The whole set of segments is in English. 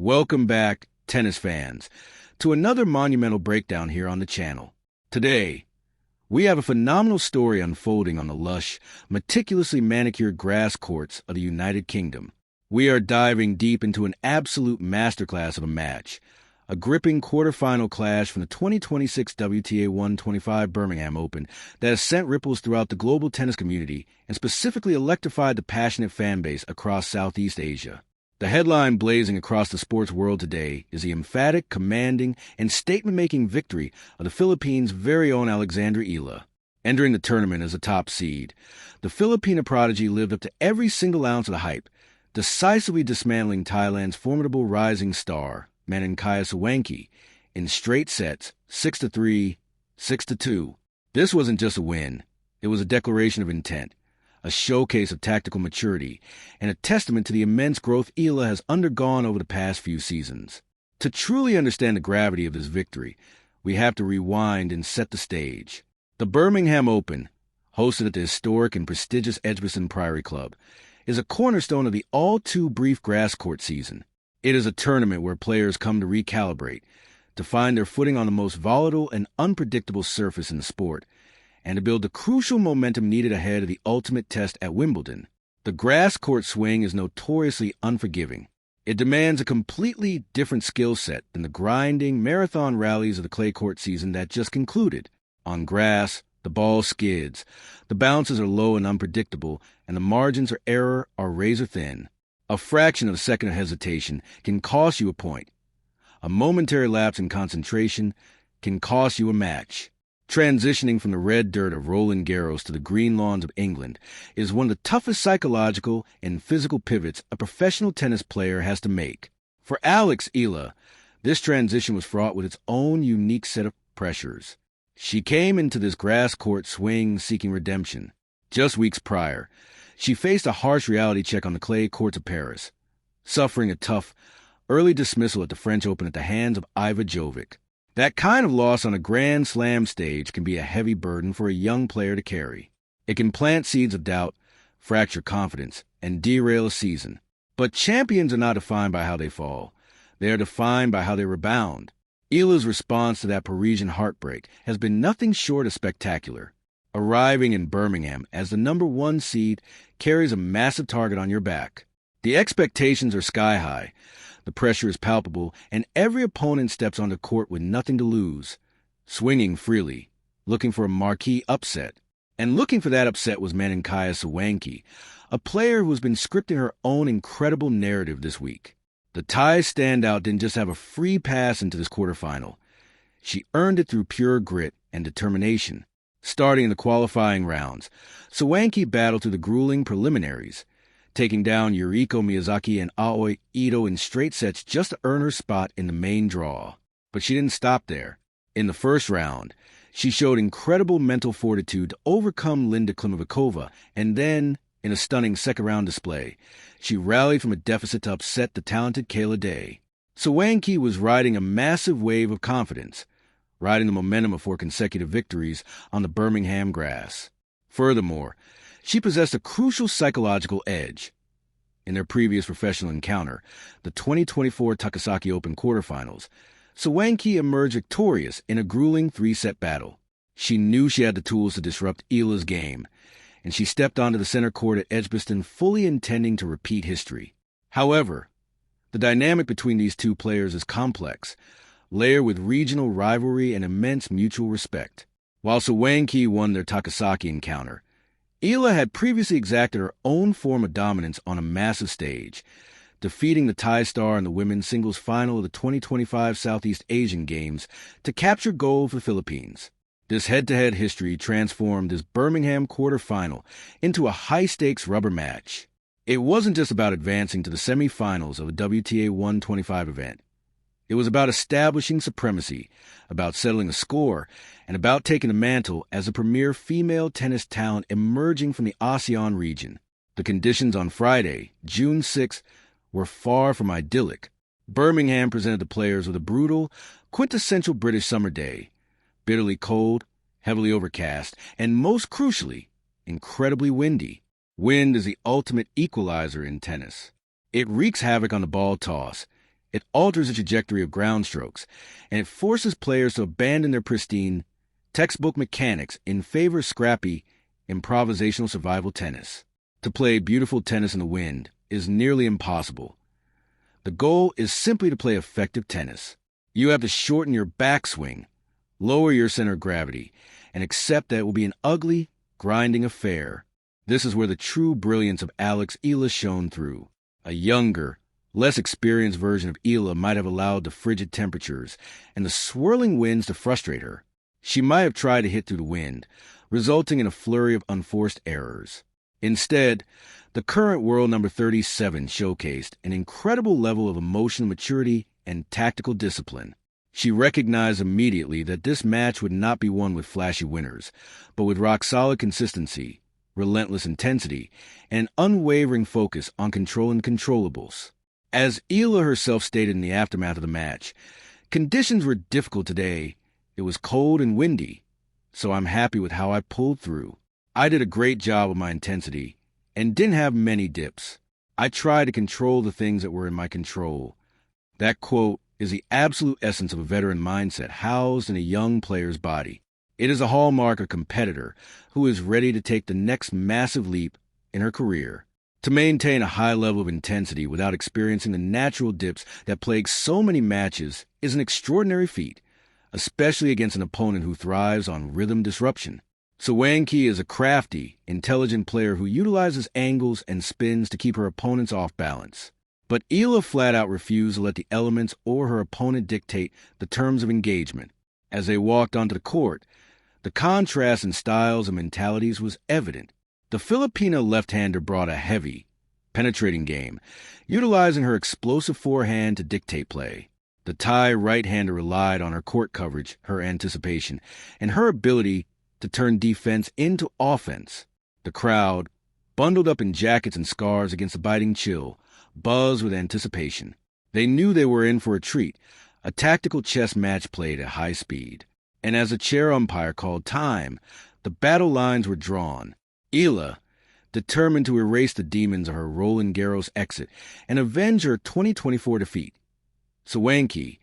Welcome back, tennis fans, to another monumental breakdown here on the channel. Today, we have a phenomenal story unfolding on the lush, meticulously manicured grass courts of the United Kingdom. We are diving deep into an absolute masterclass of a match, a gripping quarterfinal clash from the 2026 WTA 125 Birmingham Open that has sent ripples throughout the global tennis community and specifically electrified the passionate fan base across Southeast Asia. The headline blazing across the sports world today is the emphatic, commanding, and statement-making victory of the Philippines' very own Alexandra Eala. Entering the tournament as a top seed, the Filipina prodigy lived up to every single ounce of the hype, decisively dismantling Thailand's formidable rising star, Mananchaya Sawangkaew, in straight sets, 6-3, 6-2. This wasn't just a win. It was a declaration of intent, a showcase of tactical maturity, and a testament to the immense growth Eala has undergone over the past few seasons. To truly understand the gravity of this victory, we have to rewind and set the stage. The Birmingham Open, hosted at the historic and prestigious Edgbaston Priory Club, is a cornerstone of the all-too-brief grass court season. It is a tournament where players come to recalibrate, to find their footing on the most volatile and unpredictable surface in the sport, and to build the crucial momentum needed ahead of the ultimate test at Wimbledon. The grass court swing is notoriously unforgiving. It demands a completely different skill set than the grinding marathon rallies of the clay court season that just concluded. On grass, the ball skids, the bounces are low and unpredictable, and the margins of error are razor thin. A fraction of a second of hesitation can cost you a point. A momentary lapse in concentration can cost you a match. Transitioning from the red dirt of Roland Garros to the green lawns of England is one of the toughest psychological and physical pivots a professional tennis player has to make. For Alex Eala, this transition was fraught with its own unique set of pressures. She came into this grass court swing seeking redemption. Just weeks prior, she faced a harsh reality check on the clay courts of Paris, suffering a tough, early dismissal at the French Open at the hands of Iva Jovic. That kind of loss on a Grand Slam stage can be a heavy burden for a young player to carry. It can plant seeds of doubt, fracture confidence, and derail a season. But champions are not defined by how they fall. They are defined by how they rebound. Eala's response to that Parisian heartbreak has been nothing short of spectacular. Arriving in Birmingham as the number 1 seed carries a massive target on your back. The expectations are sky high. The pressure is palpable, and every opponent steps onto court with nothing to lose, swinging freely, looking for a marquee upset. And looking for that upset was Mananchaya Sawangkaew, a player who has been scripting her own incredible narrative this week. The Thai standout didn't just have a free pass into this quarterfinal. She earned it through pure grit and determination. Starting in the qualifying rounds, Sawangkaew battled through the grueling preliminaries, taking down Yuriko Miyazaki and Aoi Ito in straight sets just to earn her spot in the main draw. But she didn't stop there. In the first round, she showed incredible mental fortitude to overcome Linda Klimovicova, and then, in a stunning second-round display, she rallied from a deficit to upset the talented Kayla Day. Sawangkaew was riding a massive wave of confidence, riding the momentum of 4 consecutive victories on the Birmingham grass. Furthermore, she possessed a crucial psychological edge. In their previous professional encounter, the 2024 Takasaki Open quarterfinals, Sawangkaew emerged victorious in a grueling 3-set battle. She knew she had the tools to disrupt Eala's game, and she stepped onto the center court at Edgbaston fully intending to repeat history. However, the dynamic between these two players is complex, layered with regional rivalry and immense mutual respect. While Sawangkaew won their Takasaki encounter, Eala had previously exacted her own form of dominance on a massive stage, defeating the Thai star in the women's singles final of the 2025 Southeast Asian Games to capture gold for the Philippines. This head-to-head history transformed this Birmingham quarterfinal into a high-stakes rubber match. It wasn't just about advancing to the semifinals of a WTA 125 event. It was about establishing supremacy, about settling a score, and about taking the mantle as the premier female tennis talent emerging from the ASEAN region. The conditions on Friday, June 6th, were far from idyllic. Birmingham presented the players with a brutal, quintessential British summer day, bitterly cold, heavily overcast, and most crucially, incredibly windy. Wind is the ultimate equalizer in tennis. It wreaks havoc on the ball toss, It alters the trajectory of ground strokes, and it forces players to abandon their pristine, textbook mechanics in favor of scrappy, improvisational survival tennis. To play beautiful tennis in the wind is nearly impossible. The goal is simply to play effective tennis. You have to shorten your backswing, lower your center of gravity, and accept that it will be an ugly, grinding affair. This is where the true brilliance of Alexandra Eala shone through. A younger, less experienced version of Eala might have allowed the frigid temperatures and the swirling winds to frustrate her. She might have tried to hit through the wind, resulting in a flurry of unforced errors. Instead, the current world number 37 showcased an incredible level of emotional maturity and tactical discipline. She recognized immediately that this match would not be won with flashy winners, but with rock-solid consistency, relentless intensity, and unwavering focus on controlling controllables. As Eala herself stated in the aftermath of the match, conditions were difficult today. It was cold and windy, so I'm happy with how I pulled through. I did a great job with my intensity and didn't have many dips. I tried to control the things that were in my control. That quote is the absolute essence of a veteran mindset housed in a young player's body. It is a hallmark of a competitor who is ready to take the next massive leap in her career. To maintain a high level of intensity without experiencing the natural dips that plague so many matches is an extraordinary feat, especially against an opponent who thrives on rhythm disruption. Sawangkaew is a crafty, intelligent player who utilizes angles and spins to keep her opponents off balance. But Eala flat out refused to let the elements or her opponent dictate the terms of engagement. As they walked onto the court, the contrast in styles and mentalities was evident. The Filipina left-hander brought a heavy, penetrating game, utilizing her explosive forehand to dictate play. The Thai right-hander relied on her court coverage, her anticipation, and her ability to turn defense into offense. The crowd, bundled up in jackets and scarves against the biting chill, buzzed with anticipation. They knew they were in for a treat, a tactical chess match played at high speed. And as the chair umpire called time, the battle lines were drawn. Eala, determined to erase the demons of her Roland Garros exit and avenge her 2024 defeat. Sawangkaew,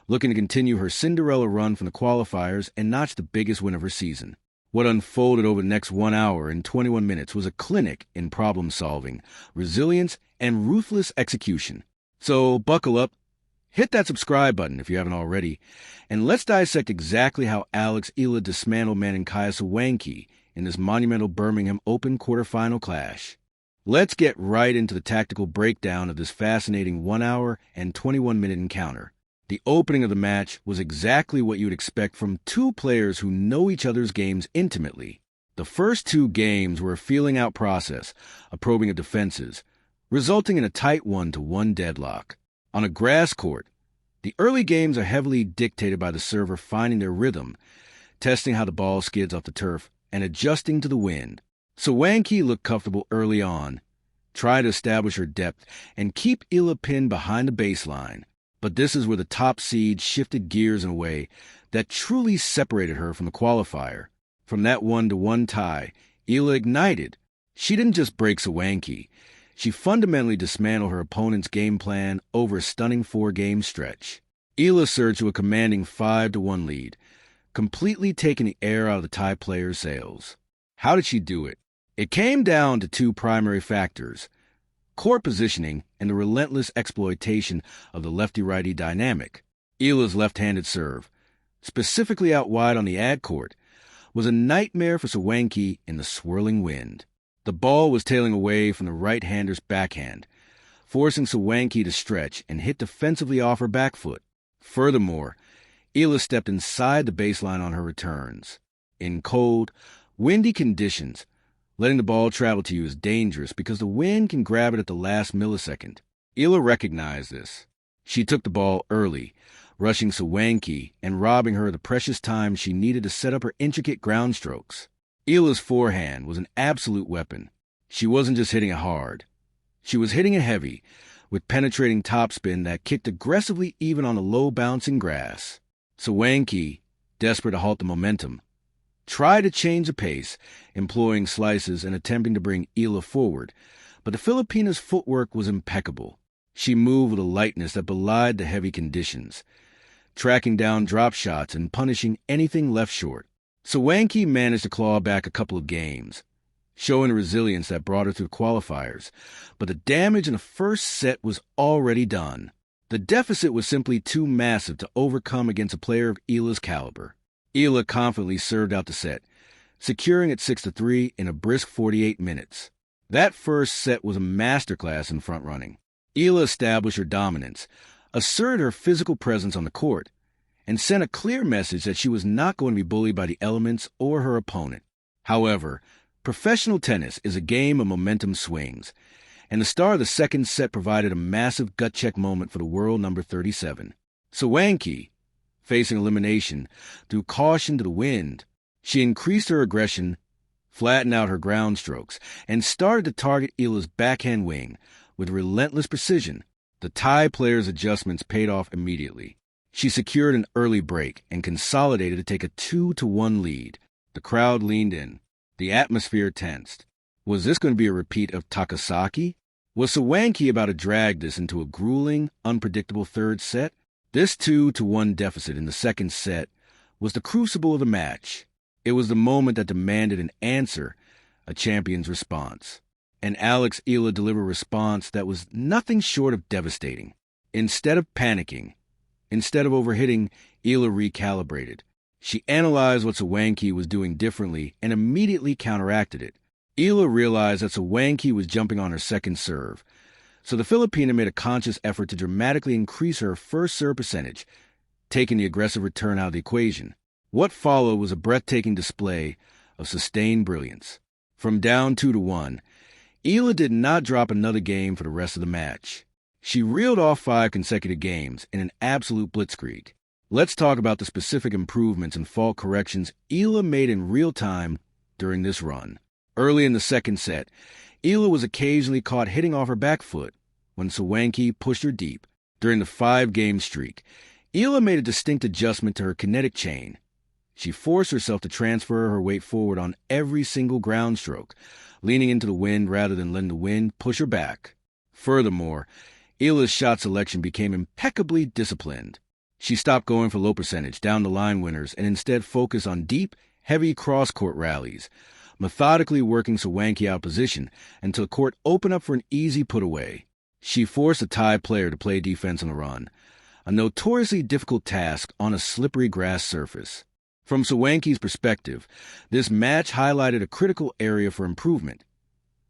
looking to continue her Cinderella run from the qualifiers and notch the biggest win of her season. What unfolded over the next 1 hour and 21 minutes was a clinic in problem-solving, resilience, and ruthless execution. So buckle up, hit that subscribe button if you haven't already, and let's dissect exactly how Alexandra Eala dismantled Mananchaya Sawangkaew in this monumental Birmingham Open quarterfinal clash. Let's get right into the tactical breakdown of this fascinating 1 hour and 21-minute encounter. The opening of the match was exactly what you'd expect from two players who know each other's games intimately. The first two games were a feeling-out process, a probing of defenses, resulting in a tight 1-1 deadlock. On a grass court, the early games are heavily dictated by the server finding their rhythm, testing how the ball skids off the turf, and adjusting to the wind. Sawangkaew looked comfortable early on, tried to establish her depth and keep Eala pinned behind the baseline. But this is where the top seed shifted gears in a way that truly separated her from the qualifier. From that 1-1 tie, Eala ignited. She didn't just break Sawangkaew. She fundamentally dismantled her opponent's game plan over a stunning 4-game stretch. Eala surged to a commanding 5-1 lead, completely taking the air out of the Thai player's sails. How did she do it? It came down to two primary factors: court positioning and the relentless exploitation of the lefty-righty dynamic. Eala's left-handed serve, specifically out wide on the ad court, was a nightmare for Sawangkaew in the swirling wind. The ball was tailing away from the right-hander's backhand, forcing Sawangkaew to stretch and hit defensively off her back foot. Furthermore, Eala stepped inside the baseline on her returns. In cold, windy conditions, letting the ball travel to you is dangerous because the wind can grab it at the last millisecond. Eala recognized this. She took the ball early, rushing Sawangkaew and robbing her of the precious time she needed to set up her intricate ground strokes. Eala's forehand was an absolute weapon. She wasn't just hitting it hard. She was hitting it heavy, with penetrating topspin that kicked aggressively even on the low-bouncing grass. Sawangkaew, desperate to halt the momentum, tried to change the pace, employing slices and attempting to bring Eala forward, but the Filipina's footwork was impeccable. She moved with a lightness that belied the heavy conditions, tracking down drop shots and punishing anything left short. Sawangkaew managed to claw back a couple of games, showing a resilience that brought her through qualifiers, but the damage in the first set was already done. The deficit was simply too massive to overcome against a player of Eala's caliber. Eala confidently served out the set, securing it 6-3 in a brisk 48 minutes. That first set was a masterclass in front-running. Eala established her dominance, asserted her physical presence on the court, and sent a clear message that she was not going to be bullied by the elements or her opponent. However, professional tennis is a game of momentum swings, and the start of the second set provided a massive gut-check moment for the world number 37. Sawangkaew, facing elimination, threw caution to the wind. She increased her aggression, flattened out her ground strokes, and started to target Eala's backhand wing with relentless precision. The Thai player's adjustments paid off immediately. She secured an early break and consolidated to take a 2-1 lead. The crowd leaned in. The atmosphere tensed. Was this going to be a repeat of Takasaki? Was Sawangkaew about to drag this into a grueling, unpredictable third set? This 2-1 deficit in the second set was the crucible of the match. It was the moment that demanded an answer, a champion's response. And Alex Eala delivered a response that was nothing short of devastating. Instead of panicking, instead of overhitting, Eala recalibrated. She analyzed what Sawangkaew was doing differently and immediately counteracted it. Eala realized that Sawangkaew was jumping on her second serve, so the Filipina made a conscious effort to dramatically increase her first serve percentage, taking the aggressive return out of the equation. What followed was a breathtaking display of sustained brilliance. From down 2-1, Eala did not drop another game for the rest of the match. She reeled off 5 consecutive games in an absolute blitzkrieg. Let's talk about the specific improvements and fault corrections Eala made in real time during this run. Early in the second set, Eala was occasionally caught hitting off her back foot when Sawangkaew pushed her deep. During the 5-game streak, Eala made a distinct adjustment to her kinetic chain. She forced herself to transfer her weight forward on every single ground stroke, leaning into the wind rather than letting the wind push her back. Furthermore, Eala's shot selection became impeccably disciplined. She stopped going for low percentage, down-the-line winners, and instead focused on deep, heavy cross-court rallies, methodically working Sawangkaew out of position until the court opened up for an easy put-away. She forced a Thai player to play defense on the run, a notoriously difficult task on a slippery grass surface. From Sawangkaew's perspective, this match highlighted a critical area for improvement,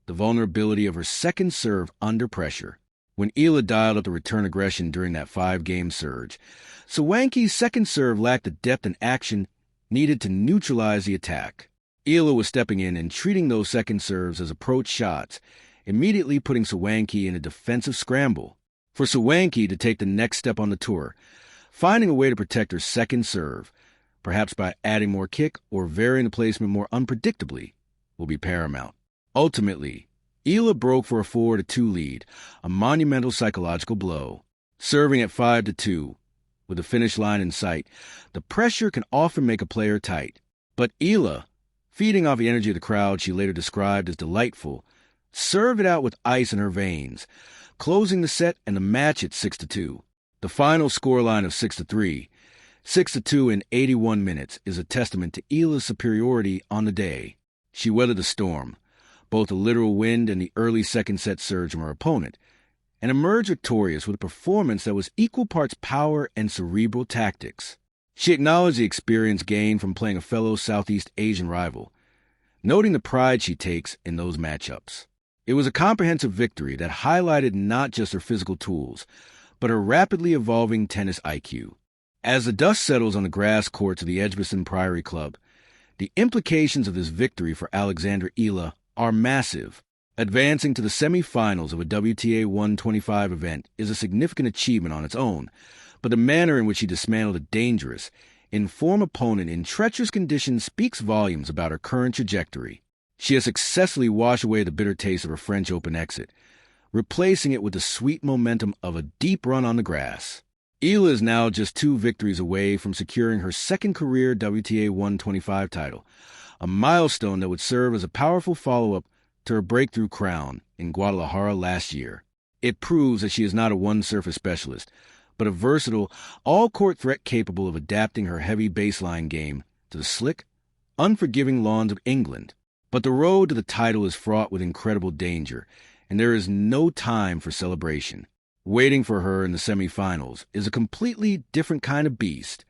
the vulnerability of her second serve under pressure. When Eala dialed up the return aggression during that 5-game surge, Sawangkaew's second serve lacked the depth and action needed to neutralize the attack. Eala was stepping in and treating those second serves as approach shots, immediately putting Sawangkaew in a defensive scramble. For Sawangkaew to take the next step on the tour, finding a way to protect her second serve, perhaps by adding more kick or varying the placement more unpredictably, will be paramount. Ultimately, Eala broke for a 4-2 lead, a monumental psychological blow. Serving at 5-2, with the finish line in sight, the pressure can often make a player tight. But Eala, feeding off the energy of the crowd she later described as delightful, served it out with ice in her veins, closing the set and the match at 6-2. The final scoreline of 6-3, 6-2 in 81 minutes, is a testament to Eala's superiority on the day. She weathered the storm, both the literal wind and the early second set surge from her opponent, and emerged victorious with a performance that was equal parts power and cerebral tactics. She acknowledged the experience gained from playing a fellow Southeast Asian rival, noting the pride she takes in those matchups. It was a comprehensive victory that highlighted not just her physical tools, but her rapidly evolving tennis IQ. As the dust settles on the grass courts of the Edgbaston Priory Club, the implications of this victory for Alexandra Eala are massive. Advancing to the semi-finals of a WTA 125 event is a significant achievement on its own, but the manner in which she dismantled a dangerous, in-form opponent in treacherous conditions speaks volumes about her current trajectory. She has successfully washed away the bitter taste of her French Open exit, replacing it with the sweet momentum of a deep run on the grass. Eala is now just 2 victories away from securing her second career WTA 125 title, a milestone that would serve as a powerful follow-up to her breakthrough crown in Guadalajara last year. It proves that she is not a one-surface specialist, but a versatile, all-court threat capable of adapting her heavy baseline game to the slick, unforgiving lawns of England. But the road to the title is fraught with incredible danger, and there is no time for celebration. Waiting for her in the semifinals is a completely different kind of beast.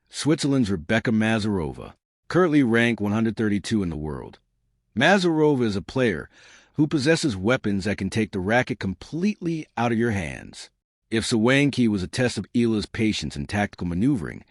Switzerland's Rebecca Mazurova, currently ranked 132 in the world. Mazurova is a player who possesses weapons that can take the racket completely out of your hands. If Sawangkaew was a test of Eala's patience and tactical maneuvering,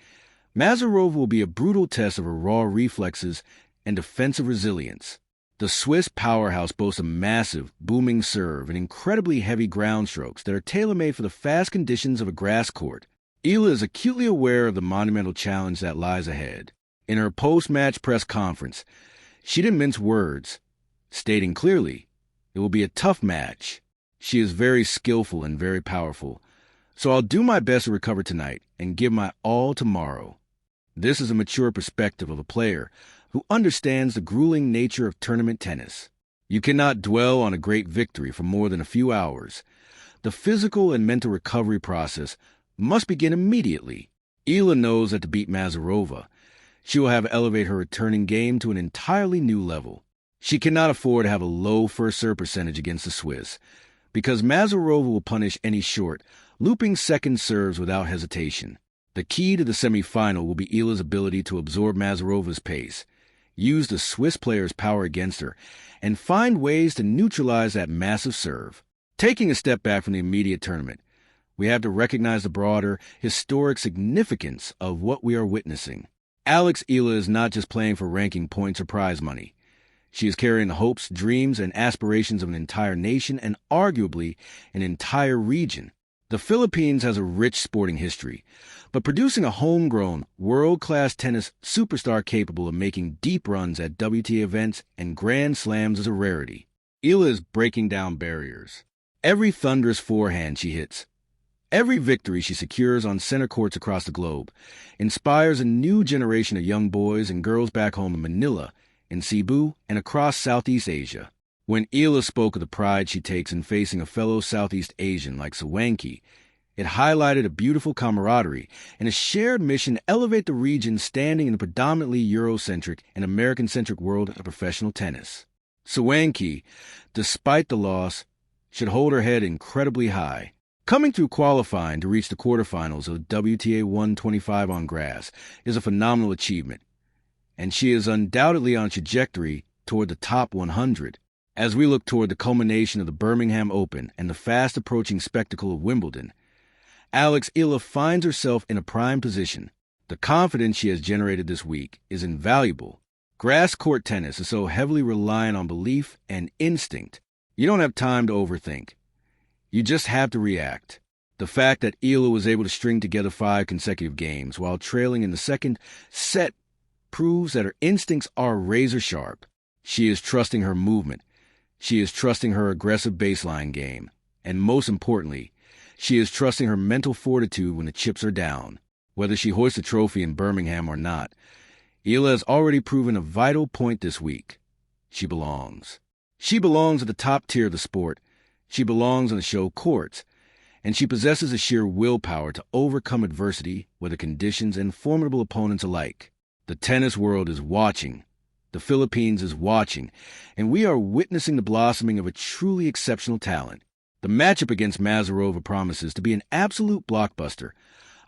Mazurova will be a brutal test of her raw reflexes and defensive resilience. The Swiss powerhouse boasts a massive, booming serve and incredibly heavy ground strokes that are tailor-made for the fast conditions of a grass court. Eala is acutely aware of the monumental challenge that lies ahead. In her post-match press conference, she didn't mince words, stating clearly, "It will be a tough match. She is very skillful and very powerful, so I'll do my best to recover tonight and give my all tomorrow." This is a mature perspective of a player who understands the grueling nature of tournament tennis. You cannot dwell on a great victory for more than a few hours. The physical and mental recovery process must begin immediately. Eala knows that to beat Mazurova, she will have to elevate her returning game to an entirely new level. She cannot afford to have a low first serve percentage against the Swiss, because Mazurova will punish any short, looping second serves without hesitation. The key to the semifinal will be Eala's ability to absorb Mazurova's pace, use the Swiss player's power against her, and find ways to neutralize that massive serve. Taking a step back from the immediate tournament, we have to recognize the broader, historic significance of what we are witnessing. Alex Eala is not just playing for ranking points or prize money. She is carrying the hopes, dreams, and aspirations of an entire nation and arguably an entire region. The Philippines has a rich sporting history, but producing a homegrown, world-class tennis superstar capable of making deep runs at WTA events and Grand Slams is a rarity. Eala is breaking down barriers. Every thunderous forehand she hits, every victory she secures on center courts across the globe, inspires a new generation of young boys and girls back home in Manila, in Cebu, and across Southeast Asia. When Eala spoke of the pride she takes in facing a fellow Southeast Asian like Sawangkaew, it highlighted a beautiful camaraderie and a shared mission to elevate the region standing in the predominantly Eurocentric and American-centric world of professional tennis. Sawangkaew, despite the loss, should hold her head incredibly high. Coming through qualifying to reach the quarterfinals of the WTA 125 on grass is a phenomenal achievement, and she is undoubtedly on a trajectory toward the top 100. As we look toward the culmination of the Birmingham Open and the fast-approaching spectacle of Wimbledon, Alex Eala finds herself in a prime position. The confidence she has generated this week is invaluable. Grass court tennis is so heavily reliant on belief and instinct. You don't have time to overthink. You just have to react. The fact that Eala was able to string together 5 consecutive games while trailing in the second set proves that her instincts are razor sharp. She is trusting her movement. She is trusting her aggressive baseline game. And most importantly, she is trusting her mental fortitude when the chips are down. Whether she hoists a trophy in Birmingham or not, Eala has already proven a vital point this week. She belongs. She belongs at the top tier of the sport. She belongs on the show courts. And she possesses a sheer willpower to overcome adversity, weather conditions, and formidable opponents alike. The tennis world is watching. The Philippines is watching, and we are witnessing the blossoming of a truly exceptional talent. The matchup against Mazurova promises to be an absolute blockbuster,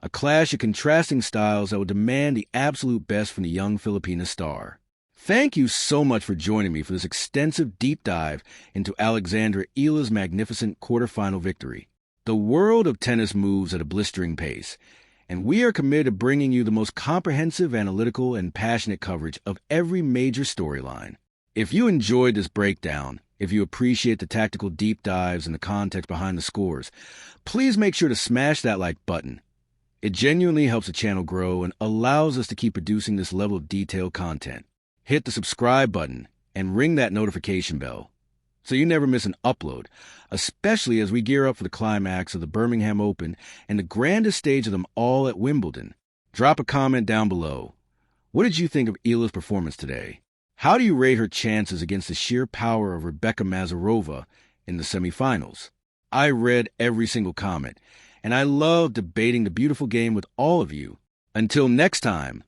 a clash of contrasting styles that will demand the absolute best from the young Filipina star. Thank you so much for joining me for this extensive deep dive into Alexandra Eala's magnificent quarterfinal victory. The world of tennis moves at a blistering pace, and we are committed to bringing you the most comprehensive, analytical, and passionate coverage of every major storyline. If you enjoyed this breakdown, if you appreciate the tactical deep dives and the context behind the scores, please make sure to smash that like button. It genuinely helps the channel grow and allows us to keep producing this level of detailed content. Hit the subscribe button and ring that notification bell so you never miss an upload, especially as we gear up for the climax of the Birmingham Open and the grandest stage of them all at Wimbledon. Drop a comment down below. What did you think of Eala's performance today? How do you rate her chances against the sheer power of Rebecca Mazurova in the semifinals? I read every single comment, and I love debating the beautiful game with all of you. Until next time,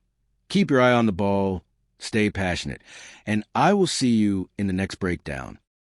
keep your eye on the ball, stay passionate, and I will see you in the next breakdown.